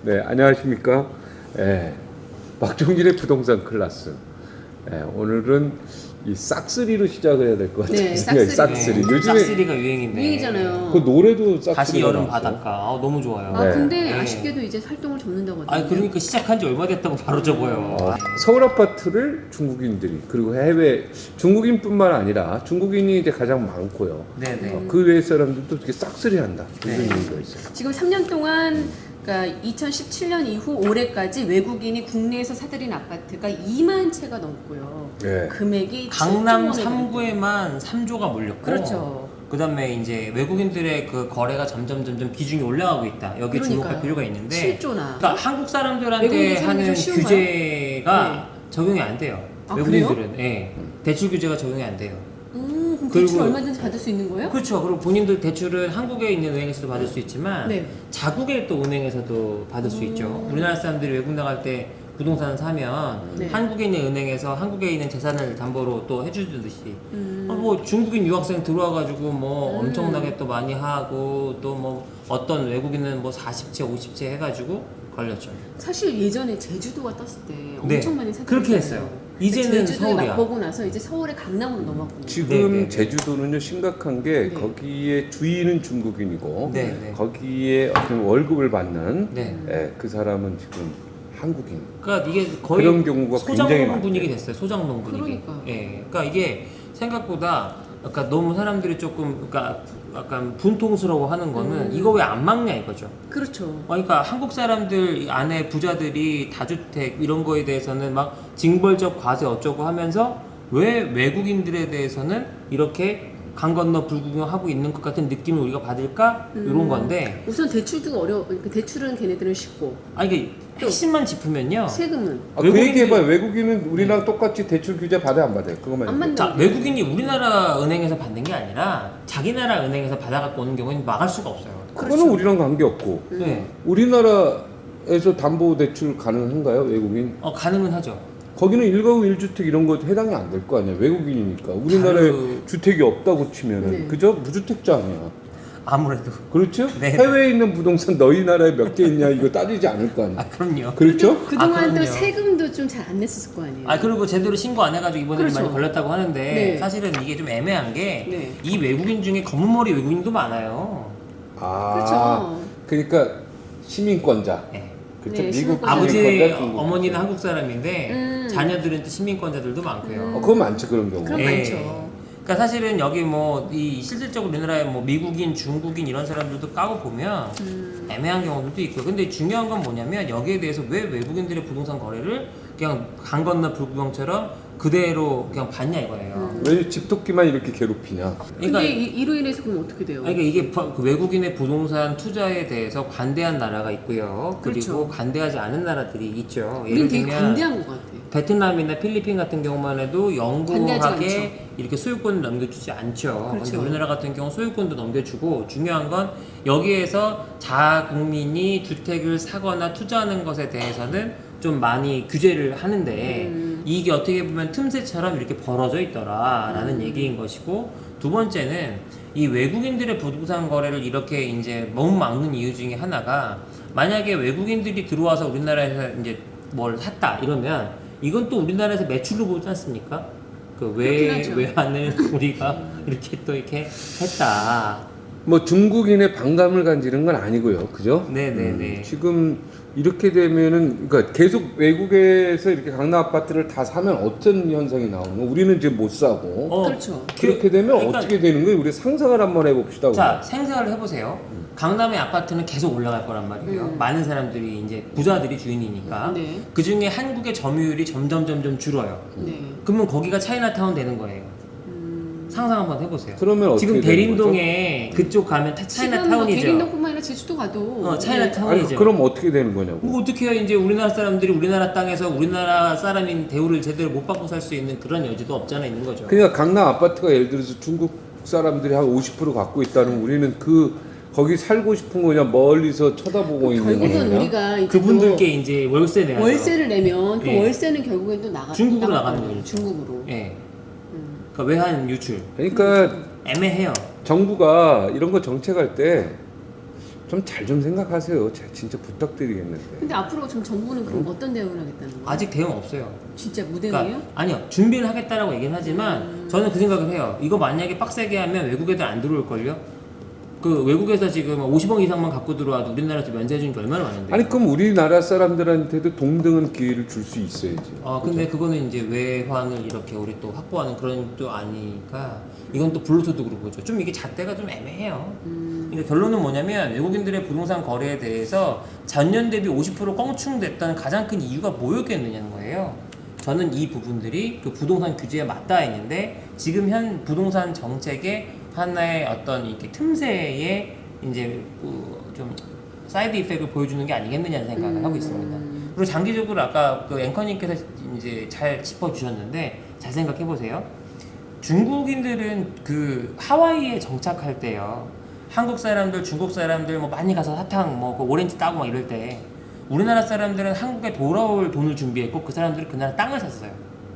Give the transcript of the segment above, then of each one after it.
네, 안녕하십니까. 박종진의 부동산 클래스. 오늘은 이 싹쓸이로 시작을 해야 될 것 같아요. 네, 싹쓸이. 요즘에 싹쓸이가 유행인데. 유행이잖아요. 그 노래도 싹쓸이. 다시 여름 바닷가. 너무 좋아요. 아 네. 근데 네. 아쉽게도 이제 활동을 접는다고 하더라고요. 그러니까 시작한 지 얼마 됐다고 바로 접어요. 서울 아파트를 중국인들이 그리고 해외 중국인뿐만 아니라 중국인이 이제 가장 많고요. 네네. 그 외의 사람들도 이렇게 싹쓸이 한다. 이런 네. 얘기가 있어요. 지금 3년 동안 그러니까 2017년 이후 올해까지 외국인이 국내에서 사들인 아파트가 2만 채가 넘고요. 네. 금액이 강남 7조 원에 3구에만 3조가 몰렸고. 그렇죠. 그다음에 이제 외국인들의 그 거래가 점점 비중이 올라가고 있다. 여기 그러니까요. 주목할 필요가 있는데. 7조나. 그러니까 한국 사람들한테 외국인 사는 게 하는 좀 쉬운가요? 규제가 적용이 안 돼요. 아, 외국인들은 대출 규제가 적용이 안 돼요. 그럼 그리고- 대출 얼마든지 받을 수 있는 거예요? 그렇죠. 그리고 본인들 대출은 한국에 있는 은행에서도 받을 수 있지만 네. 자국의 또 은행에서도 받을 수 있죠. 우리나라 사람들이 외국 나갈 때 부동산 사면 네. 한국에 있는 은행에서 한국에 있는 재산을 담보로 또 해주듯이 음. 뭐 중국인 유학생 들어와가지고 뭐 엄청나게 또 많이 하고 또 뭐 어떤 외국인은 뭐 40채 50채 해가지고 걸렸죠. 사실 예전에 제주도가 떴을 때 네. 엄청 많이 사들었잖아요. 그렇게 했어요. 이제는 제주도에 서울이야. 맛보고 나서 이제 서울의 강남으로 넘어갔군요. 지금 네. 제주도는요 심각한 게 네. 거기에 주인은 중국인이고 네. 거기에 어떤 월급을 받는 네. 그 사람은 지금 한국인. 그러니까 이게 거의 그런 경우가 굉장히 소장농 많대요. 분위기 됐어요. 소장농 분위기. 그러니까요. 예. 그러니까 이게 생각보다 그러니까 너무 사람들이 조금 그러니까 약간 분통스러워하는 거는 이거 왜 안 막냐 이거죠. 그렇죠. 그러니까 한국 사람들 안에 부자들이 다주택 이런 거에 대해서는 막 징벌적 과세 어쩌고 하면서 왜 외국인들에 대해서는 이렇게 강 건너 불구경하고 있는 것 같은 느낌을 우리가 받을까 이런 건데 우선 대출도 그러니까 대출은 걔네들은 쉽고 이게 핵심만 짚으면요. 세금은 그 얘기해봐요. 외국인은 우리랑 똑같이 대출 규제 받아요, 안 받아요? 그것만 안 얘기해요. 받는 자, 외국인이 우리나라 은행에서 받는 게 아니라 자기 나라 은행에서 받아갖고 오는 경우는 막을 수가 없어요. 그거는 그렇죠. 우리랑 관계없고 네. 우리나라에서 담보대출 가능한가요, 외국인? 가능은 하죠. 거기는 1가구 1주택 이런 거 해당이 안 될 거 아니야, 외국인이니까. 우리나라에 주택이 없다고 치면은 네. 그저 무주택자 아니야. 아무래도. 그렇죠? 네. 해외에 있는 부동산 너희 나라에 몇 개 있냐 이거 따지지 않을 거 아니야. 그럼요. 그렇죠? 그동안 또 그럼요. 세금도 좀 잘 안 냈었을 거 아니에요. 그리고 제대로 신고 안 해가지고 이번에 그렇죠. 많이 걸렸다고 하는데 네. 사실은 이게 좀 애매한 게 이 네. 외국인 중에 검은 머리 외국인도 많아요. 아, 그렇죠. 그러니까 시민권자. 네. 그렇죠? 네, 미국 시민권자. 아버지, 시민권자, 중국 어머니는 시민권자. 한국 사람인데 자녀들은 또 시민권자들도 많고요. 그건 많지 그런 경우. 그럼 예. 많죠. 그러니까 사실은 여기 뭐 이 실질적으로 우리나라에 뭐 미국인, 중국인 이런 사람들도 까고 보면 애매한 경우들도 있고요. 근데 중요한 건 뭐냐면 여기에 대해서 왜 외국인들의 부동산 거래를 그냥 강 건너 불구경처럼 그대로 그냥 받냐 이거예요. 왜 집토끼만 이렇게 괴롭히냐? 그러니까 근데 이로 인해서 그럼 어떻게 돼요? 그러니까 이게 그 외국인의 부동산 투자에 대해서 관대한 나라가 있고요. 그리고 그렇죠. 관대하지 않은 나라들이 있죠. 우린 되게 관대한 것 같아. 베트남이나 필리핀 같은 경우만 해도 관대하지 영구하게 이렇게 소유권을 넘겨주지 않죠. 그렇죠. 근데 우리나라 같은 경우 소유권도 넘겨주고 중요한 건 여기에서 자국민이 주택을 사거나 투자하는 것에 대해서는 좀 많이 규제를 하는데 이게 어떻게 보면 틈새처럼 이렇게 벌어져 있더라라는 얘기인 것이고 두 번째는 이 외국인들의 부동산 거래를 이렇게 이제 너무 막는 이유 중에 하나가 만약에 외국인들이 들어와서 우리나라에서 이제 뭘 샀다 이러면 이건 또 우리나라에서 매출로 보지 않습니까? 그 그렇긴 하죠. 외환을 우리가 이렇게 또 이렇게 했다. 뭐 중국인의 반감을 간지는 건 아니고요, 그죠? 네네네. 지금 이렇게 되면은 그러니까 계속 외국에서 이렇게 강남 아파트를 다 사면 어떤 현상이 나오는 거? 우리는 지금 못 사고 그렇죠. 그렇게 되면 그러니까 어떻게 되는 거예요? 우리 상상을 한번 해봅시다. 자, 생각을 해보세요. 강남의 아파트는 계속 올라갈 거란 말이에요. 많은 사람들이 이제 부자들이 주인이니까. 네. 그 중에 한국의 점유율이 점점 줄어요. 네. 그러면 거기가 차이나타운 되는 거예요. 상상 한번 해보세요. 그러면 어떻게 지금 되는 대림동에 그쪽 가면 지금 뭐 차이나타운이죠. 대림동뿐만 아니라 제주도 가도 아니, 차이나타운이죠. 그럼 어떻게 되는 거냐고. 뭐 어떻게 해야 이제 우리나라 사람들이 우리나라 땅에서 우리나라 사람인 대우를 제대로 못 받고 살 수 있는 그런 여지도 없잖아 있는 거죠. 그러니까 강남 아파트가 예를 들어서 중국 사람들이 한 50% 갖고 있다는 우리는 거기 살고 싶은 거냐 멀리서 쳐다보고 있는 결국은 거냐. 우리가 이제 그분들께 이제 월세 내야죠. 월세를 내면 그 예. 월세는 결국엔 또 중국으로 나가는 나가는 거죠. 중국으로. 예. 그러니까 외환 유출 그러니까 애매해요. 정부가 이런 거 정책할 때 좀 잘 좀 생각하세요. 진짜 부탁드리겠는데. 근데 앞으로 좀 정부는 그럼 어떤 대응을 하겠다는 거예요? 아직 대응 없어요. 진짜 무대응이에요? 그러니까 아니요, 준비를 하겠다라고 얘기는 하지만 저는 그 생각을 해요. 이거 만약에 빡세게 하면 외국 애들 안 들어올 걸요. 그 외국에서 지금 50억 이상만 갖고 들어와도 우리나라에서 면세해 주는 게 얼마나 많은데. 아니 그럼 우리나라 사람들한테도 동등한 기회를 줄 수 있어야지. 근데 그거는 이제 외환을 이렇게 우리 또 확보하는 그런 또 아니니까 이건 또 불로소도 그렇고 그렇죠. 좀 이게 잣대가 좀 애매해요. 그러니까 결론은 뭐냐면 외국인들의 부동산 거래에 대해서 전년 대비 50% 껑충됐다는 가장 큰 이유가 뭐였겠느냐는 거예요. 저는 이 부분들이 그 부동산 규제에 맞닿아 있는데 지금 현 부동산 정책의 하나의 어떤 이렇게 틈새에 이제 좀 사이드 이펙트를 보여주는 게 아니겠느냐는 생각을 하고 있습니다. 그리고 장기적으로 아까 그 앵커님께서 이제 잘 짚어주셨는데 잘 생각해 보세요. 중국인들은 그 하와이에 정착할 때요. 한국 사람들, 중국 사람들 뭐 많이 가서 사탕 뭐 그 오렌지 따고 막 이럴 때 우리나라 사람들은 한국에 돌아올 돈을 준비했고 그 사람들은 그 나라 땅을 샀어요.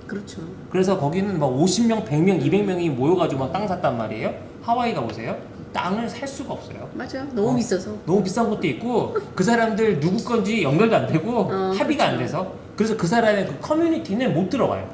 그렇죠. 그래서 거기는 막 50명, 100명, 200명이 모여가지고 막 땅 샀단 말이에요. 하와이 가보세요. 땅을 살 수가 없어요. 맞아요. 너무 비싸서. 너무 비싼 것도 있고 그 사람들 누구 건지 연결도 안 되고 합의가 안 돼서 그래서 그 사람의 그 커뮤니티는 못 들어가요.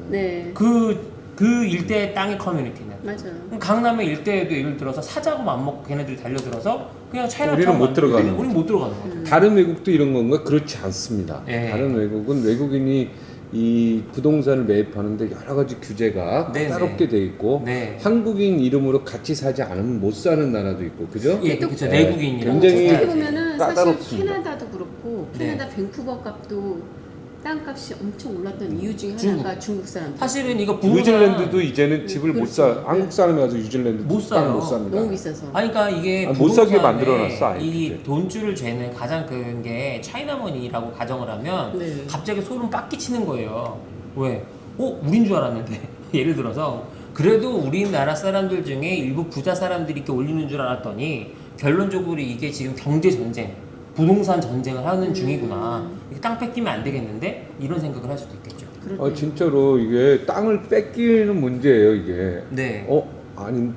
네. 그 일대의 땅의 커뮤니티는. 맞아요. 그럼 강남의 일대에도 예를 들어서 사자고 맘먹고 걔네들이 달려들어서 그냥 차이나타운 우리는 못 들어가는 거죠. 우리는 못 들어가는 거죠. 다른 외국도 이런 건가? 그렇지 않습니다. 네. 다른 외국은 외국인이 이 부동산을 매입하는데 여러 가지 규제가 네, 까다롭게 돼 있고 네. 한국인 이름으로 같이 사지 않으면 못 사는 나라도 있고 그죠? 예, 그렇죠. 내국인이라고. 굉장히 어떻게 보면은 사실 까다롭습니다. 캐나다도 그렇고 네. 캐나다 밴쿠버 값도 땅값이 엄청 올랐던 이유 중에 중국. 하나가 중국 사람들. 사실은 이거 부동산 뉴질랜드도 이제는 집을 못 사. 그렇죠. 한국 사람이 가서 뉴질랜드 못 사요. 못 삽니다. 너무 비싸서. 아니 그러니까 이게 못 사게 부동산에 만들어놨어, 아예 이 그게. 돈줄을 재는 가장 큰 게 차이나머니라고 가정을 하면 네. 갑자기 소름 빡 끼치는 거예요. 왜? 우린 줄 알았는데 예를 들어서 그래도 우리나라 사람들 중에 일부 부자 사람들이 이렇게 올리는 줄 알았더니 결론적으로 이게 지금 경제 전쟁, 부동산 전쟁을 하는 중이구나. 이게 땅 뺏기면 안 되겠는데 이런 생각을 할 수도 있겠죠. 그렇네요. 진짜로 이게 땅을 뺏기는 문제예요 이게. 네. 아니.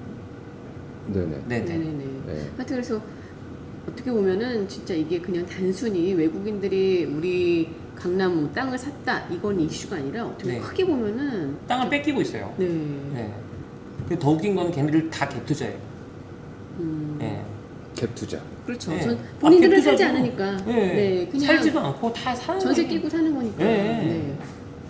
네네. 네네. 네네네. 네. 하여튼 그래서 어떻게 보면은 진짜 이게 그냥 단순히 외국인들이 우리 강남 뭐 땅을 샀다 이건 이슈가 아니라 어떻게 네. 크게 보면은 땅을 뺏기고 있어요. 네. 네. 그 더 웃긴 건 걔네들 다 갭 투자예요. 네. 갭 투자. 그렇죠. 네. 본인들은 갭 살지 투자도- 않으니까. 네. 네. 그냥 살지도 않고 다 사는 전세 거예요. 끼고 사는 거니까. 네. 네.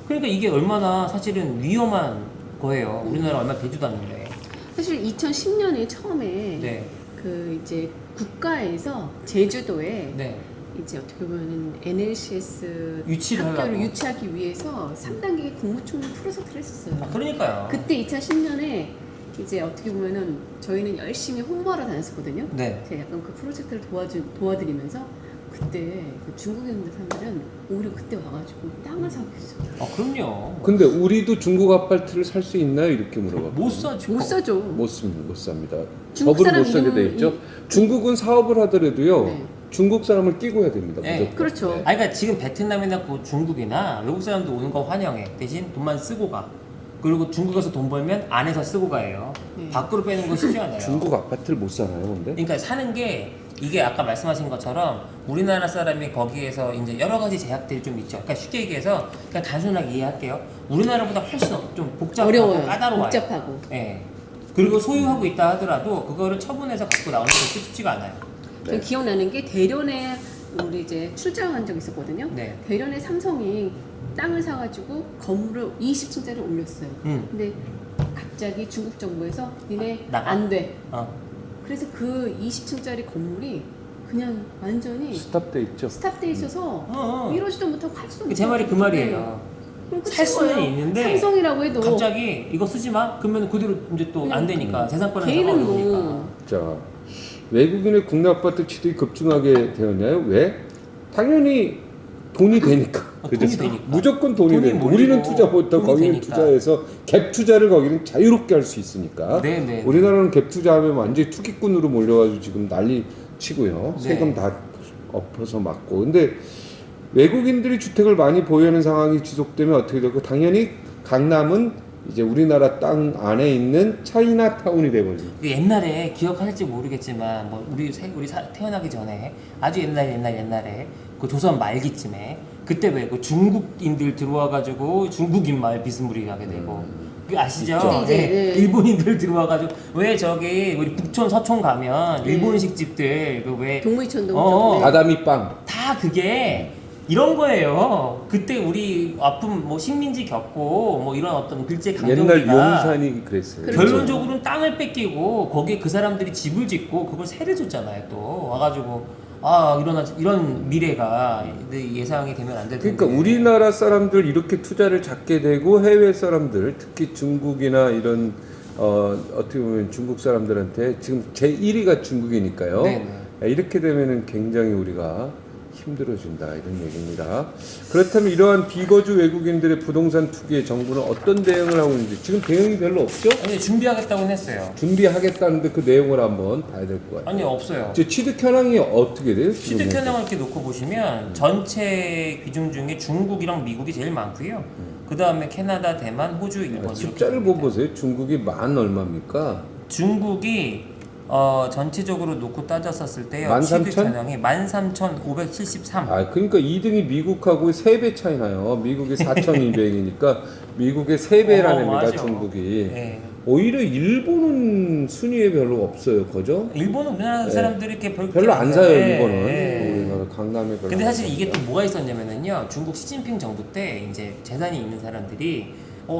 그러니까 이게 얼마나 사실은 위험한 거예요. 우리나라 얼마 되지도 않는데. 사실 2010년에 처음에 네. 그 이제 국가에서 제주도에 네. 이제 어떻게 보면은 NLCS 유치를 학교를 하려고. 유치하기 위해서 3단계 국무총리 프로젝트를 했었어요. 그러니까요. 그때 2010년에 이제 어떻게 보면은 저희는 열심히 홍보하러 다녔었거든요. 네. 제가 약간 그 프로젝트를 도와드리면서 그때 그 중국인들 사람들은 오히려 그때 와가지고 땅을 사고 있어요. 그럼요. 근데 우리도 중국 아파트를 살 수 있나요? 이렇게 물어봐. 못 사죠. 못 사죠. 못 삽니다. 중국 법으로 사람 못 사게 돼 이름은 있죠. 중국은 사업을 하더라도요. 네. 중국 사람을 끼고 해야 됩니다. 네. 무조건. 그렇죠. 아니, 그러니까 지금 베트남이나 그 중국이나 외국 사람들 오는 거 환영해. 대신 돈만 쓰고 가. 그리고 중국에서 돈 벌면 안에서 쓰고 가요. 네. 밖으로 빼는 거 쉽지 않아요. 중국 아파트를 못 사나요, 근데? 그러니까 사는 게 이게 아까 말씀하신 것처럼 우리나라 사람이 거기에서 이제 여러 가지 제약들이 좀 있죠. 그러니까 쉽게 얘기해서 그냥 단순하게 이해할게요. 우리나라보다 훨씬 좀 복잡하고 어려워요. 까다로워요. 복잡하고. 예. 그리고 소유하고 있다 하더라도 그거를 처분해서 갖고 나오는 게 쉽지가 않아요. 저 기억나는 게 대련에 우리 이제 출장한 적 있었거든요. 네. 대련에 삼성이 땅을 사가지고 건물을 20층짜리 올렸어요. 근데 갑자기 중국 정부에서 니네 나가. 안 돼. 그래서 그래서 그 20층짜리 건물이 그냥 완전히 스탑돼 있죠. 스탑돼 있어서 이러지도 못하고 가지도 못하고. 제 말이 그 말이에요. 그럼 살 수는 거예요. 있는데 삼성이라고 해도 갑자기 이거 쓰지 마? 그러면 그대로 이제 또 안 되니까 재산권을 개인은 어려우니까. 뭐 자, 외국인의 국내 아파트 취득이 급증하게 되었나요? 왜? 당연히 돈이 되니까. 그죠? 돈이 되니까. 무조건 돈이 돈이 되니까. 몰리고 우리는 투자 못하고 돈이 거기는 되니까. 투자해서 갭 투자를 거기는 자유롭게 할 수 있으니까. 네. 우리나라는 갭 투자하면 완전히 투기꾼으로 몰려가지고 지금 난리 치고요. 네. 세금 다 엎어서 맞고. 근데 외국인들이 주택을 많이 보유하는 상황이 지속되면 어떻게 될까? 당연히 강남은 이제 우리나라 땅 안에 있는 차이나타운이 돼버린. 그 옛날에 기억하실지 모르겠지만 뭐 태어나기 전에 아주 옛날에 그 조선 말기쯤에 그때 왜 그 중국인들 들어와가지고 중국인 말 비스무리하게 되고 그 아시죠? 있죠. 이제, 네. 네. 일본인들 들어와가지고 왜 저기 우리 북촌 서촌 가면 네. 일본식 집들 그왜 동무이촌동 어. 쪽. 네. 다다미 빵. 다 그게 이런 거예요. 그때 우리 아픔 뭐 식민지 겪고 뭐 이런 어떤 글제 강점기가 옛날 용산이 그랬어요. 그렇죠. 결론적으로는 땅을 뺏기고 거기에 그 사람들이 집을 짓고 그걸 세를 줬잖아요. 또 와가지고 이런 미래가 예상이 되면 안 될 텐데. 그러니까 우리나라 사람들 이렇게 투자를 잡게 되고 해외 사람들 특히 중국이나 이런 어떻게 보면 중국 사람들한테 지금 제 1위가 중국이니까요. 네네. 이렇게 되면은 굉장히 우리가 힘들어진다 이런 얘기입니다. 그렇다면 이러한 비거주 외국인들의 부동산 투기에 정부는 어떤 대응을 하고 있는지 지금 대응이 별로 없죠? 아니 준비하겠다고는 했어요. 준비하겠다는데 그 내용을 한번 봐야 될 것 같아요. 아니 없어요. 이제 취득 현황이 어떻게 돼요? 취득 현황을 이렇게 놓고 보시면 전체 비중 중에 중국이랑 미국이 제일 많고요. 그 다음에 캐나다, 대만, 호주, 일본. 숫자를 이렇게 됩니다. 보세요. 중국이 만 얼마입니까? 중국이 전체적으로 놓고 따졌었을 때요. 13,000? 취득 현황이 13,573. 아, 그러니까 2등이 미국하고 3배 차이 나요. 미국이 4,200이니까 미국의 3배라는 겁니다, 맞아. 중국이. 네. 오히려 일본은 순위에 별로 없어요, 그죠? 일본은 우리나라 네. 사람들이 이렇게 별로 안 사요, 네. 일본은. 네. 우리나라 강남에 별로. 근데 안 사실 사요. 이게 또 뭐가 있었냐면은요. 중국 시진핑 정부 때 이제 재산이 있는 사람들이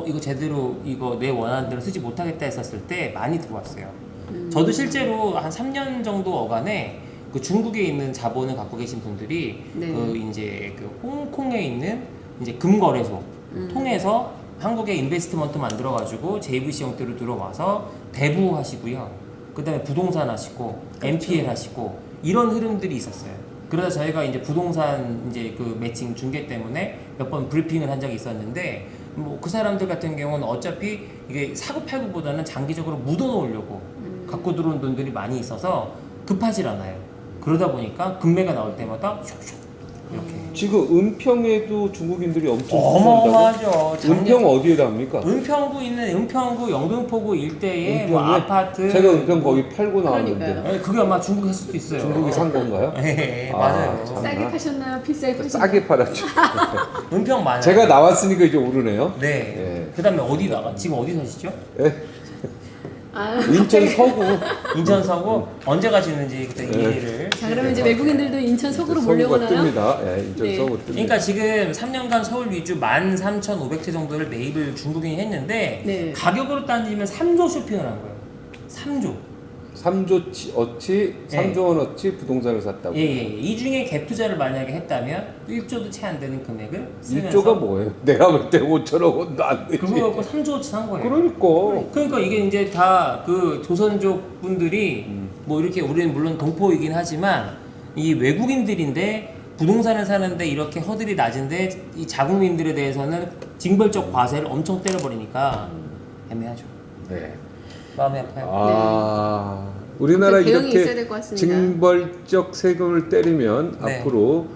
이거 제대로 이거 내 원하는 대로 쓰지 못하겠다 했었을 때 많이 들어왔어요. 저도 실제로 한 3년 정도 어간에 그 중국에 있는 자본을 갖고 계신 분들이 네. 그 이제 그 홍콩에 있는 이제 금거래소 통해서 한국에 인베스트먼트 만들어 가지고 JVC 형태로 들어와서 대부 하시고요. 그다음에 부동산 하시고 MPL 하시고 이런 흐름들이 있었어요. 그러다 저희가 이제 부동산 이제 그 매칭 중개 때문에 몇 번 브리핑을 한 적이 있었는데 뭐 그 사람들 같은 경우는 어차피 이게 사고 팔고보다는 장기적으로 묻어 놓으려고 갖고 들어온 돈들이 많이 있어서 급하질 않아요. 그러다 보니까 금매가 나올 때마다 슉슉 이렇게 지금 은평에도 중국인들이 엄청 투자한다고? 어마어마하죠. 은평 어디에다 합니까? 은평구 있는 은평구 영등포구 일대에 뭐 은평에? 아파트 제가 은평 거기 팔고 나왔는데 그러니까요. 네, 그게 아마 중국 했을 수도 있어요. 중국이 산 건가요? 네, 아, 맞아요. 참. 싸게 파셨나요? 비싸게 파셨나요? 싸게 팔았죠. 은평 많아요. 제가 나왔으니까 이제 오르네요. 네. 예. 그다음에 어디 나가? 지금 어디 사시죠? 예. 아, 인천 서구. 인천 서구 언제 가시는지 그때 네. 이해를. 자 그러면 이제 외국인들도 인천 서구로 서구가 몰려오나요? 뜹니다. 예, 인천 네. 서구 뜹니다. 그러니까 지금 3년간 서울 위주 13,500채 정도를 매입을 중국인이 했는데 네. 가격으로 따지면 3조 쇼핑을 한 거예요. 3조. 3조 어치, 네. 3조 원어치 부동산을 샀다고. 예. 이 중에 갭 투자를 만약에 했다면 1조도 채 안 되는 금액을 쓰면서 1조가 뭐예요? 내가 볼 때 5천억 원도 안 되지. 그거 갖고 3조어치 산 거예요. 그러니까. 이게 이제 다 그 조선족 분들이 뭐 이렇게 우리는 물론 동포이긴 하지만 이 외국인들인데 부동산을 사는데 이렇게 허들이 낮은데 이 자국민들에 대해서는 징벌적 과세를 엄청 때려버리니까 애매하죠. 네. 마음이 아파요. 아, 우리나라 대응이 있어야 이렇게 될 것 같습니다. 징벌적 세금을 때리면 네. 앞으로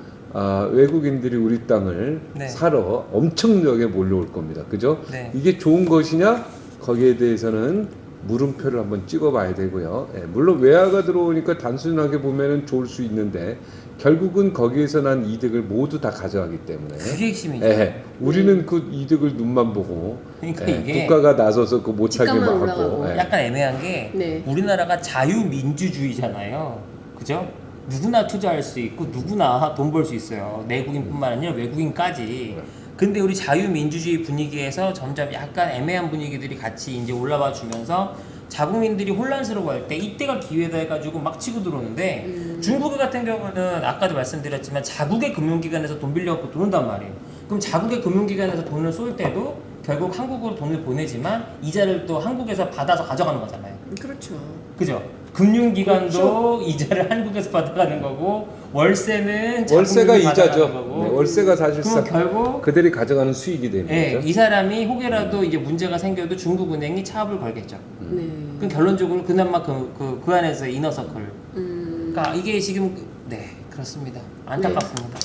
외국인들이 우리 땅을 네. 사러 엄청나게 몰려올 겁니다. 그죠? 네. 이게 좋은 것이냐? 거기에 대해서는 물음표를 한번 찍어봐야 되고요. 예, 물론 외화가 들어오니까 단순하게 보면은 좋을 수 있는데 결국은 거기에서 난 이득을 모두 다 가져가기 때문에 그게 핵심이죠. 예, 우리는 그 이득을 눈만 보고 그러니까 예, 이게 국가가 나서서 그 못 차게 집값만 하고 올라가고. 예. 약간 애매한 게 네. 우리나라가 자유민주주의잖아요. 그죠? 누구나 투자할 수 있고 누구나 돈 벌 수 있어요. 내국인뿐만 아니라 외국인까지. 근데 우리 자유민주주의 분위기에서 점점 약간 애매한 분위기들이 같이 이제 올라와 주면서 자국민들이 혼란스러워할 때 이때가 기회다 해가지고 막 치고 들어오는데 중국 같은 경우는 아까도 말씀드렸지만 자국의 금융기관에서 돈 빌려갖고 들어온단 말이에요. 그럼 자국의 금융기관에서 돈을 쏠 때도 결국 한국으로 돈을 보내지만 이자를 또 한국에서 받아서 가져가는 거잖아요. 그렇죠. 그죠? 금융기관도 그렇죠. 이자를 한국에서 받아가는 거고 월세는 월세가 자국민이 이자죠. 받아가는 거고. 네, 월세가 사실상 그럼 결국 그들이 가져가는 수익이 되는 예, 거죠. 이 사람이 혹여라도 이제 문제가 생겨도 중국은행이 차압을 걸겠죠. 네. 그럼 결론적으로 그나마 그 안에서 이너서클. 그러니까 이게 지금 네 그렇습니다. 안타깝습니다.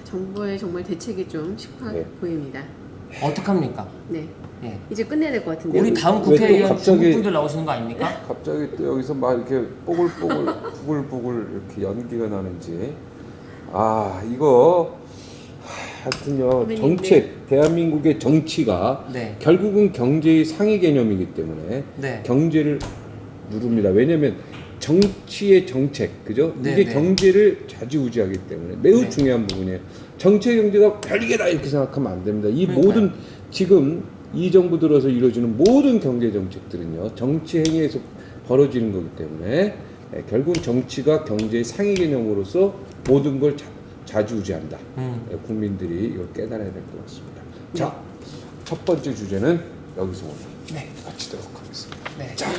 정부의 정말 대책이 좀 시급해 네. 보입니다. 어떡합니까? 네. 예. 이제 끝내야 될 것 같은데요. 우리 다음 왜또 국회의원 갑자기- 중국 분들 나오시는 거 아닙니까? 갑자기 또 여기서 막 이렇게 뽀글뽀글 부글부글 이렇게 연기가 나는지 이거 하여튼요 선배님, 정책 대한민국의 정치가 네. 결국은 경제의 상위 개념이기 때문에 네. 경제를 누릅니다. 왜냐하면 정치의 정책, 그죠? 네, 이게 네. 경제를 좌지우지하기 때문에 매우 네. 중요한 부분이에요. 정치 경제가 별개다 이렇게 생각하면 안 됩니다. 이 그러니까요. 모든 지금 이 정부 들어서 이루어지는 모든 경제 정책들은요 정치 행위에서 벌어지는 거기 때문에 결국은 정치가 경제의 상위 개념으로서 모든 걸 좌지우지한다. 국민들이 이걸 깨달아야 될 것 같습니다. 자, 첫 번째 주제는 여기서 오늘 네. 마치도록 하겠습니다. 네. 자. 네.